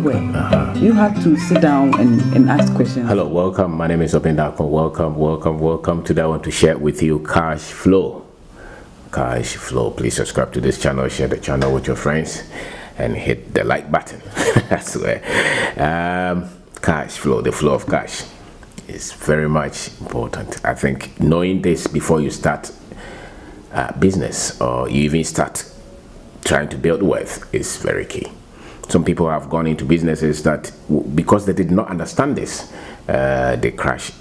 everywhere. You have to sit down and ask questions. Hello, welcome. My name is Obeng Darko. Welcome. Today I want to share with you cash flow. Cash flow. Please subscribe to this channel, share the channel with your friends, and hit the like button. I swear. Cash flow, the flow of cash, is very much important. I think knowing this before you start business, or you even start trying to build wealth, is very key. Some people have gone into businesses that, because they did not understand this, they crashed,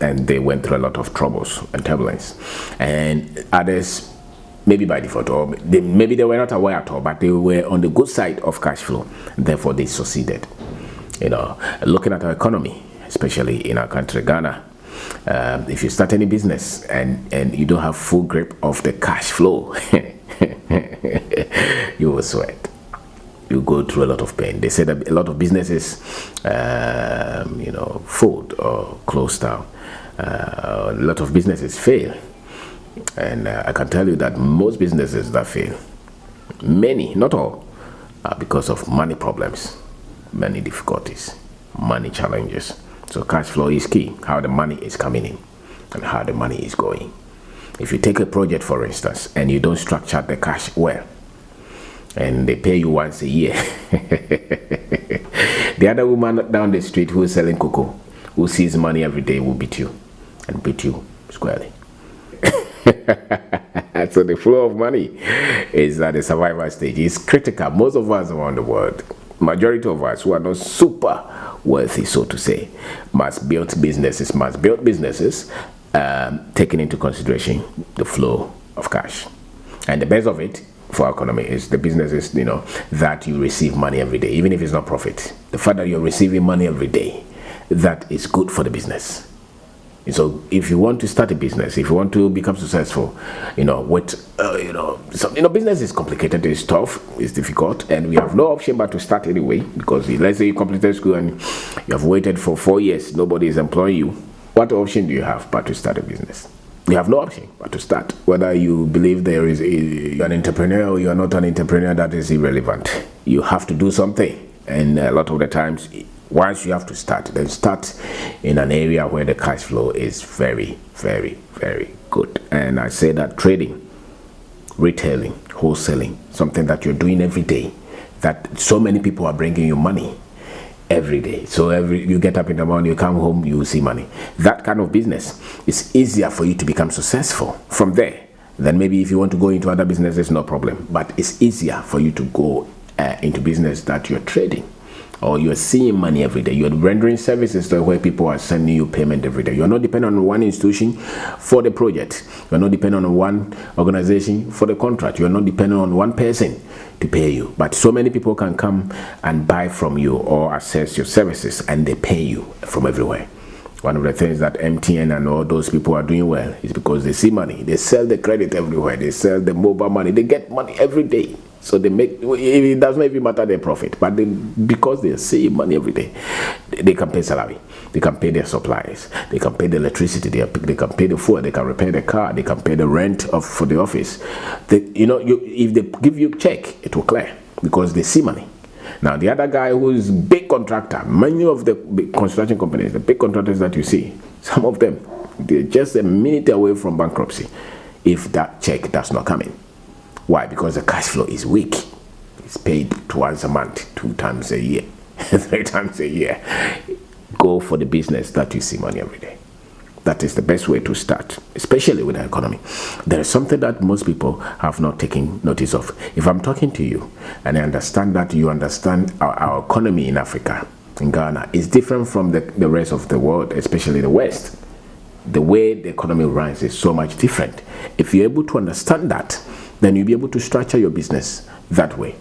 and they went through a lot of troubles and turbulence. And others, maybe by default, or maybe they were not aware at all, but they were on the good side of cash flow. Therefore, they succeeded. Looking at our economy, especially in our country, Ghana, if you start any business and you don't have full grip of the cash flow, you will sweat. You go through a lot of pain. They say that a lot of businesses, fold or close down. A lot of businesses fail. And I can tell you that most businesses that fail, many, not all, are because of money problems, money difficulties, money challenges. So cash flow is key, how the money is coming in and how the money is going. If you take a project, for instance, and you don't structure the cash well, and they pay you once a year, the other woman down the street who is selling cocoa, who sees money every day, will beat you, and beat you squarely. So the flow of money is at the survival stage. It's critical. Most of us around the world, majority of us who are not super wealthy, so to say, must build businesses, taking into consideration the flow of cash. And the best of it for our economy is the businesses, that you receive money every day, even if it's not profit. The fact that you're receiving money every day, that is good for the business. So if you want to start a business, if you want to become successful, business is complicated, it's tough, it's difficult, and we have no option but to start anyway. Because let's say you completed school and you have waited for 4 years, nobody is employing you. What option do you have but to start a business? You have no option but to start. Whether you believe you're an entrepreneur or you're not an entrepreneur, that is irrelevant. You have to do something, and a lot of the times, once you have to start, then start in an area where the cash flow is very, very, very good. And I say that trading, retailing, wholesaling, something that you're doing every day, that so many people are bringing you money every day. So you get up in the morning, you come home, you will see money. That kind of business is easier for you to become successful from there. Then maybe if you want to go into other businesses, no problem. But it's easier for you to go into business that you're trading, or you're seeing money every day. You're rendering services to where people are sending you payment every day. You're not dependent on one institution for the project. You're not dependent on one organization for the contract. You're not dependent on one person to pay you. But so many people can come and buy from you or access your services, and they pay you from everywhere. One of the things that MTN and all those people are doing well is because they see money. They sell the credit everywhere. They sell the mobile money. They get money every day. So they make, it doesn't even matter their profit, but because they see money every day, they can pay salary, they can pay their supplies, they can pay the electricity, they can pay the food, they can repair the car, they can pay the rent for the office. If they give you a check, it will clear because they see money. Now the other guy who is big contractor, many of the big construction companies, the big contractors that you see, some of them, they're just a minute away from bankruptcy if that check does not come in. Why? Because the cash flow is weak. It's paid once a month, 2 times a year, 3 times a year. Go for the business that you see money every day. That is the best way to start, especially with the economy. There is something that most people have not taken notice of. If I'm talking to you and I understand that you understand our economy in Africa, in Ghana, is different from the rest of the world, especially the West. The way the economy runs is so much different. If you're able to understand that, then you'll be able to structure your business that way.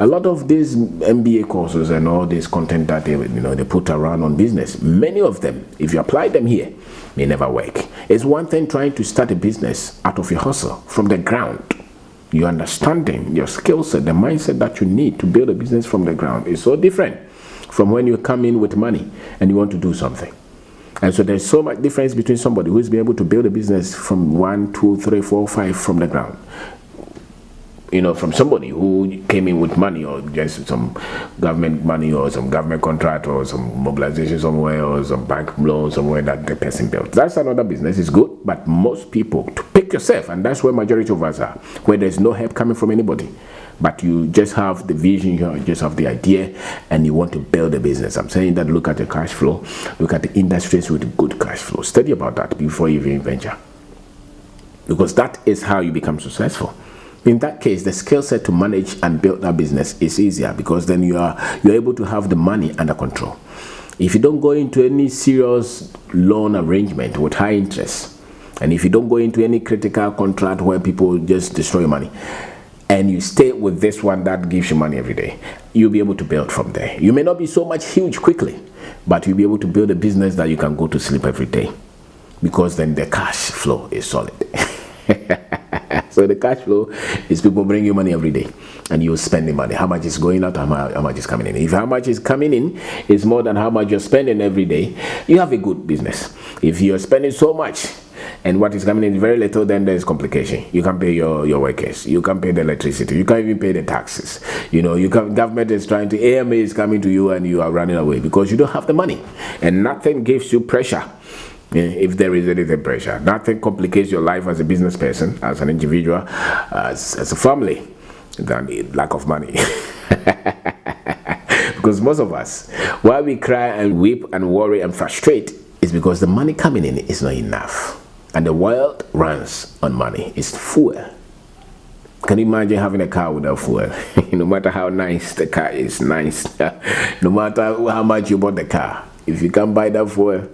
A lot of these MBA courses and all this content that they put around on business, many of them, if you apply them here, may never work. It's one thing trying to start a business out of your hustle from the ground. Your understanding, your skill set, the mindset that you need to build a business from the ground is so different from when you come in with money and you want to do something. And so there's so much difference between somebody who's been able to build a business from 1, 2, 3, 4, 5 from the ground. from somebody who came in with money, or just some government money, or some government contract, or some mobilization somewhere, or some bank loan somewhere that the person built. That's another business. It's good, but most people, to pick yourself, and that's where majority of us are, where there's no help coming from anybody, but you just have the vision, you just have the idea, and you want to build a business. I'm saying that look at the cash flow, look at the industries with good cash flow. Study about that before you even venture, because that is how you become successful. In that case, the skill set to manage and build that business is easier, because then you're able to have the money under control. If you don't go into any serious loan arrangement with high interest, and if you don't go into any critical contract where people just destroy your money, and you stay with this one that gives you money every day, you'll be able to build from there. You may not be so much huge quickly, but you'll be able to build a business that you can go to sleep every day, because then the cash flow is solid. So the cash flow is people bring you money every day, and you're spending money. How much is going out, how much is coming in? If how much is coming in is more than how much you're spending every day, you have a good business. If you're spending so much and what is coming in is very little, then there's complication. You can't pay your workers, you can't pay the electricity, you can't even pay the taxes. Government is trying to, AMA is coming to you, and you are running away because you don't have the money, and nothing gives you pressure. If there is anything pressure, nothing complicates your life as a business person, as an individual, as a family, than the lack of money. Because most of us, why we cry and weep and worry and frustrate, is because the money coming in is not enough, and the world runs on money. It's fuel. Can you imagine having a car without fuel? No matter how nice the car is, no matter how much you bought the car, if you can't buy that fuel,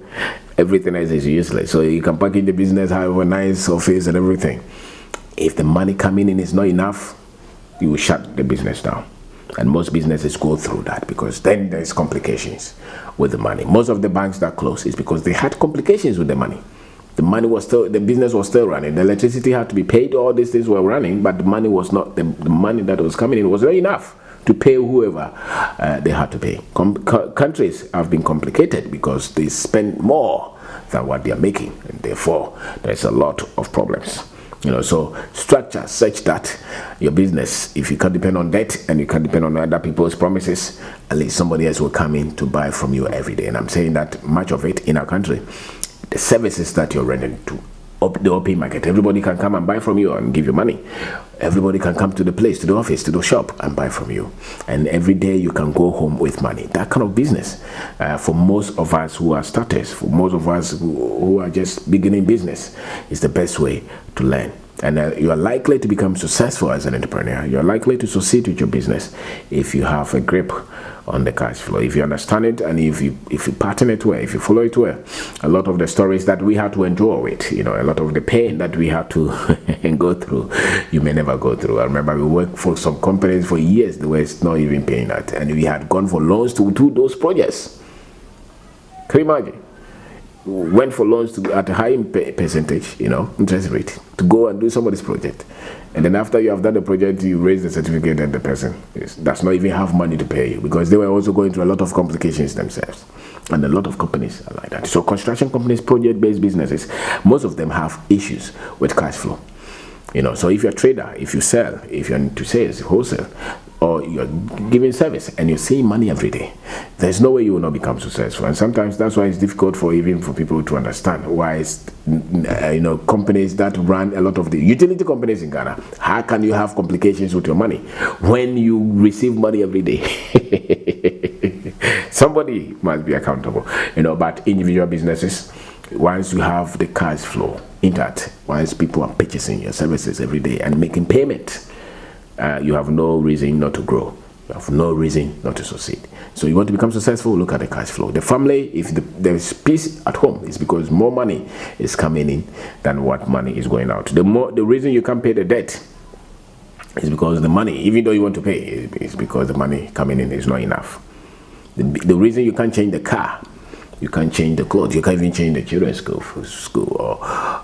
everything else is useless. So you can package the business, have a nice office and everything. If the money coming in is not enough, you will shut the business down. And most businesses go through that, because then there's complications with the money. Most of the banks that close is because they had complications with the money. The business was still running. The electricity had to be paid. All these things were running, but the money was not, the money that was coming in was not enough to pay whoever they had to pay. Countries have been complicated because they spend more than what they are making, and therefore there's a lot of problems. So structure such that your business, if you can depend on debt and you can depend on other people's promises, at least somebody else will come in to buy from you every day. And I'm saying that much of it in our country, the services that you're rendering to the open market, everybody can come and buy from you and give you money. Everybody can come to the place, to the office, to the shop and buy from you, and every day you can go home with money. That kind of business, for most of us who are starters, for most of us who are just beginning business, is the best way to learn. And you are likely to become successful as an entrepreneur. You are likely to succeed with your business if you have a grip on the cash flow. If you understand it, and if you pattern it well, if you follow it well, a lot of the stories that we had to endure with, a lot of the pain that we had to go through, you may never go through. I remember we worked for some companies for years, they were not even paying that, and we had gone for loans to do those projects. Can you imagine? Went for loans at a high percentage, interest rate, to go and do somebody's project. And then after you have done the project, you raise the certificate, and the person does not even have money to pay you, because they were also going through a lot of complications themselves. And a lot of companies are like that. So construction companies, project-based businesses, most of them have issues with cash flow. So if you're a trader, if you sell, if you're into sales, wholesale, or you're giving service and you're seeing money every day, there's no way you will not become successful. And sometimes that's why it's difficult for people to understand why it's, companies that run a lot of the utility companies in Ghana, how can you have complications with your money when you receive money every day? Somebody must be accountable, but individual businesses, once you have the cash flow intact, once people are purchasing your services every day and making payment, you have no reason not to grow. You have no reason not to succeed. So you want to become successful, look at the cash flow. The family, if there is peace at home, it's because more money is coming in than what money is going out. The reason you can't pay the debt is because the money, even though you want to pay, is because the money coming in is not enough. The reason you can't change the car, you can't change the clothes, you can't even change the children's school, or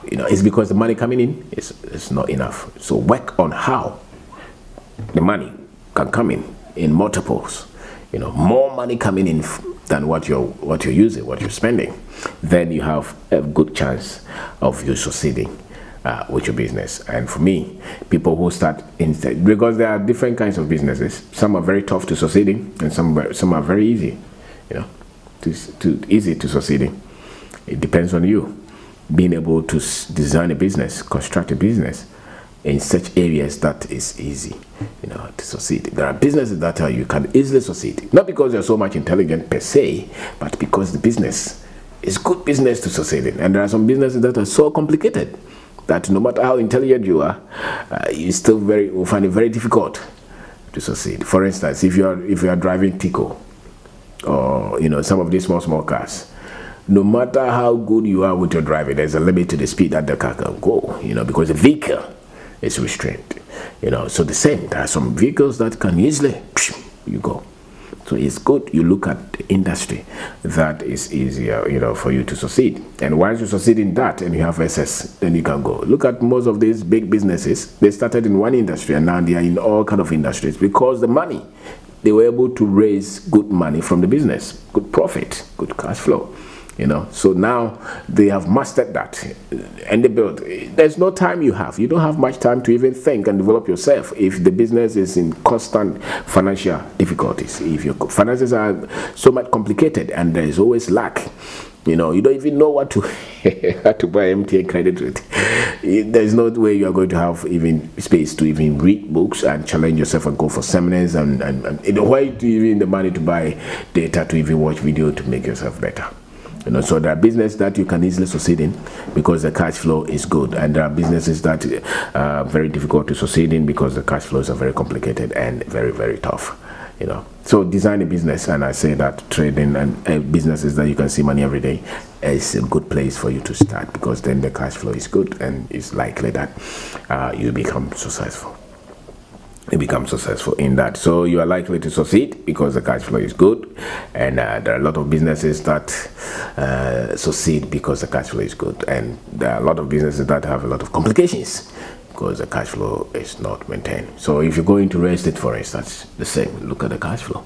it's because the money coming in is not enough. So work on how the money can come in multiples, more money coming in than what you're using, what you're spending. Then you have a good chance of you succeeding with your business. And for me, people who start instead, because there are different kinds of businesses. Some are very tough to succeed in, and some are very easy, easy to succeed in. It depends on you being able to design a business, construct a business in such areas that is easy, to succeed. There are businesses that you can easily succeed, not because you're so much intelligent per se, but because the business is good business to succeed in. And there are some businesses that are so complicated that no matter how intelligent you are, you still will find it very difficult to succeed. For instance, if you are driving Tico or some of these small cars, no matter how good you are with your driving, there's a limit to the speed that the car can go, because the vehicle is restrained. So the same, there are some vehicles that can easily you go. So it's good you look at the industry that is easier, for you to succeed. And once you succeed in that and you have access, then you can go. Look at most of these big businesses. They started in one industry and now they are in all kind of industries because the money, they were able to raise good money from the business, good profit, good cash flow. So now they have mastered that and they build. There's no time you don't have much time to even think and develop yourself if the business is in constant financial difficulties. If your finances are so much complicated and there is always lack, you don't even know what to how to buy MTN credit with. There's no way you are going to have even space to even read books and challenge yourself and go for seminars and why do you even the money to buy data to even watch video to make yourself better? So there are businesses that you can easily succeed in because the cash flow is good, and there are businesses that are very difficult to succeed in because the cash flows are very complicated and very, very tough. So design a business, and I say that trading and businesses that you can see money every day is a good place for you to start because then the cash flow is good and it's likely that you become successful. You become successful in that, so you are likely to succeed because the cash flow is good, and there are a lot of businesses that succeed because the cash flow is good, and there are a lot of businesses that have a lot of complications because the cash flow is not maintained. So if you go into real estate, for instance, the same. Look at the cash flow,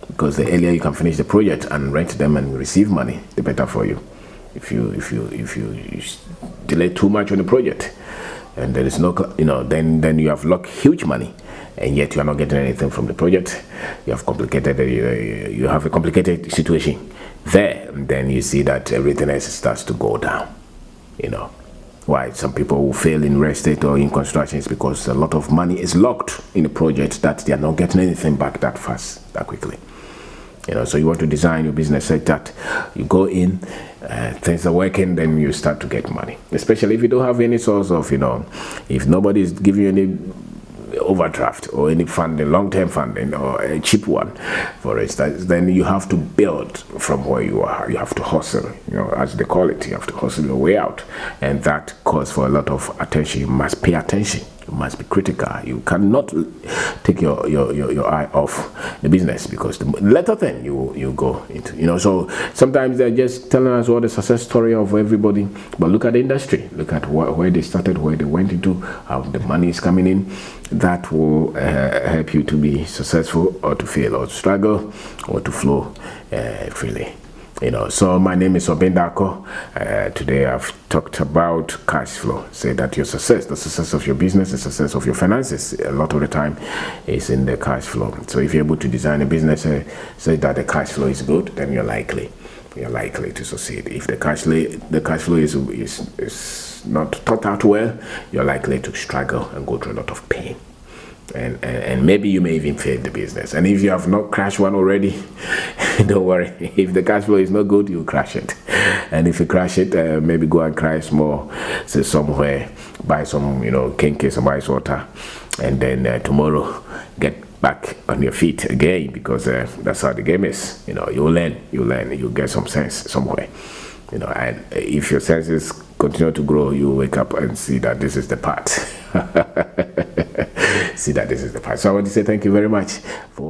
because the earlier you can finish the project and rent them and receive money, the better for you. If you delay too much on the project, and there is no, then you have lost huge money, and yet you are not getting anything from the project. You have you have a complicated situation there, and then you see that everything else starts to go down. Why some people who fail in real estate or in construction is because a lot of money is locked in a project that they are not getting anything back that fast, that quickly. So you want to design your business such that you go in, things are working, then you start to get money. Especially if you don't have any source of, if nobody is giving you any overdraft or any funding, long-term funding or a cheap one, for instance, then you have to build from where you are. You have to hustle, as they call it. You have to hustle your way out, and that calls for a lot of attention. You must pay attention. You must be critical. You cannot take your eye off the business because the later thing you go into, so sometimes they're just telling us all the success story of everybody, but look at the industry, look at where they started, where they went into, how the money is coming in. That will help you to be successful or to fail or to struggle or to flow freely. So my name is Obeng Darko. Today I've talked about cash flow. Say that your success, the success of your business, the success of your finances, a lot of the time is in the cash flow. So if you're able to design a business, say that the cash flow is good, then you're likely to succeed. If the cash flow is not thought out well, you're likely to struggle and go through a lot of pain. And maybe you may even fail the business. And if you have not crashed one already, don't worry. If the cash flow is not good, you'll crash it. And if you crash it, maybe go and cry small, say somewhere, buy some, kinky, some ice water, and then tomorrow get back on your feet again, because that's how the game is. You'll learn, you'll get some sense somewhere. And if your senses continue to grow, you wake up and see that this is the path. So I want to say thank you very much for